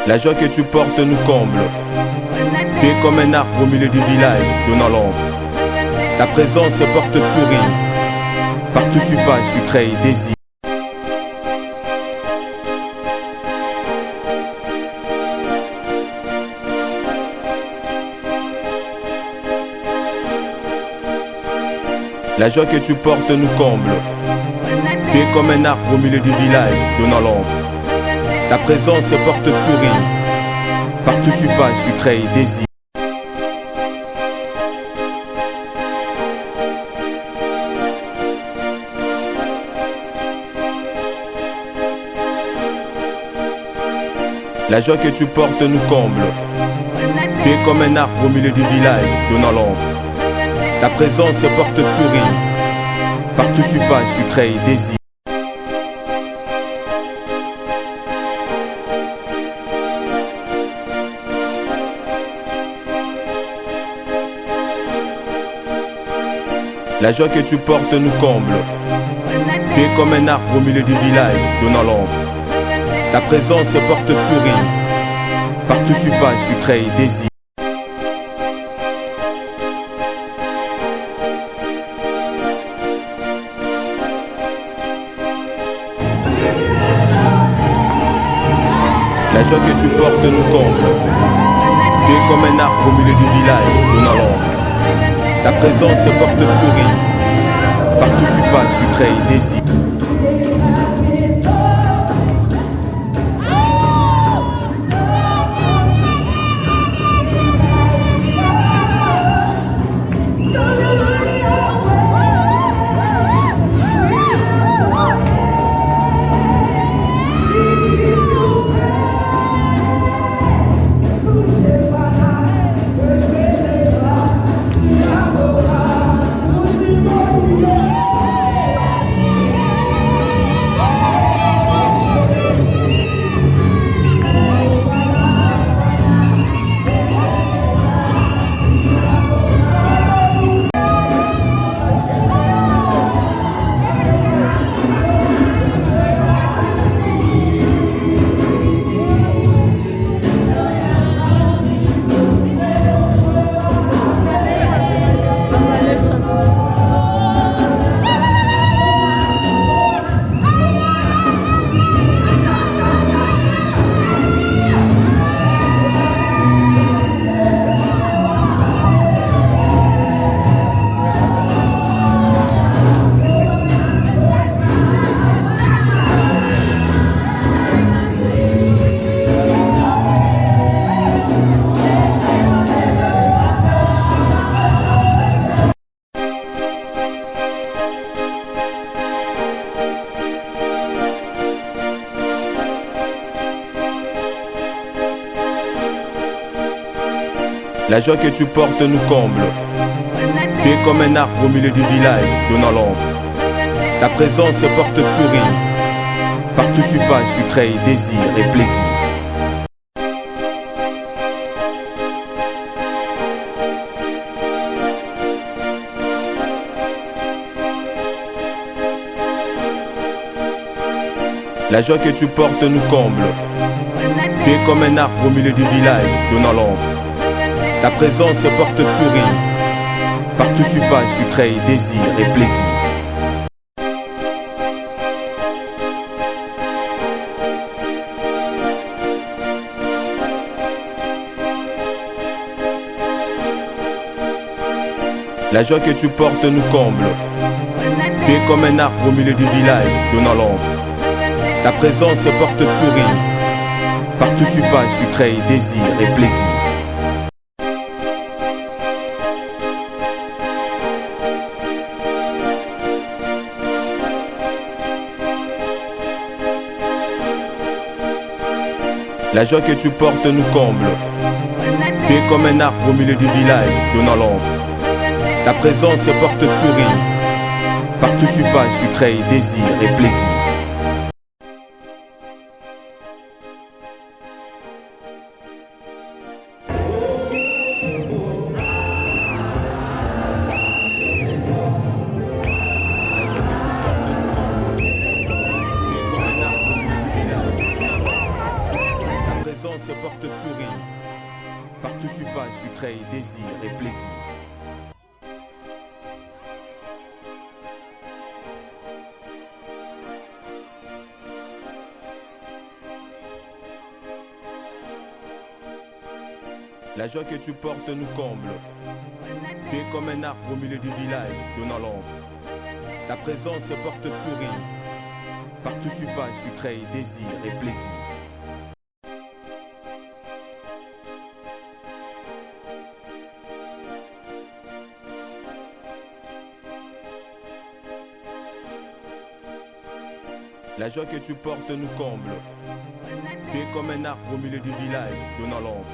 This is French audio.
La joie que tu portes nous comble. Tu es comme un arbre au milieu du village, donnant l'ombre. Ta présence porte sourire. Partout tu passes, tu crées désir. La joie que tu portes nous comble. Tu es comme un arbre au milieu du village, donnant l'ombre. Ta présence porte sourire. Partout tu passes, tu crées désir. La joie que tu portes nous comble. Tu es comme un arbre au milieu du village, donnant l'ombre. Ta présence porte sourire. Partout tu passes, tu crées désir. La joie que tu portes nous comble. Tu es comme un arbre au milieu du village, donnant l'ombre. Ta présence porte sourire. Partout tu passes, tu crées désir. La joie que tu portes nous comble. Tu es comme un arbre au milieu du village, donnant l'ombre. Ta présence porte sourire. Partout tu passes, tu crées désir. La joie que tu portes nous comble. Tu es comme un arbre au milieu du village, donnant l'ombre. Ta présence porte sourire. Partout tu passes, tu crées désir et plaisir. La joie que tu portes nous comble. Tu es comme un arbre au milieu du village, donnant l'ombre. Ta présence porte sourire. Partout tu passes, tu crées désir et plaisir. La joie que tu portes nous comble. Tu es comme un arbre au milieu du village, donnant l'ombre. Ta présence porte sourire. Partout tu passes, tu crées désir et plaisir. La joie que tu portes nous comble. Tu es comme un arbre au milieu du village, donnant l'ombre. Ta présence porte sourire. Partout tu passes, tu crées désir et plaisir. se porte sourire. Partout tu passes, tu crées désir et plaisir. La joie que tu portes nous comble. Tu es comme un arbre au milieu du village, donnant l'ombre. Ta présence se porte sourire. Partout tu passes, tu crées désir et plaisir. La joie que tu portes nous comble. Tu es comme un arbre au milieu du village, donnant l'ombre.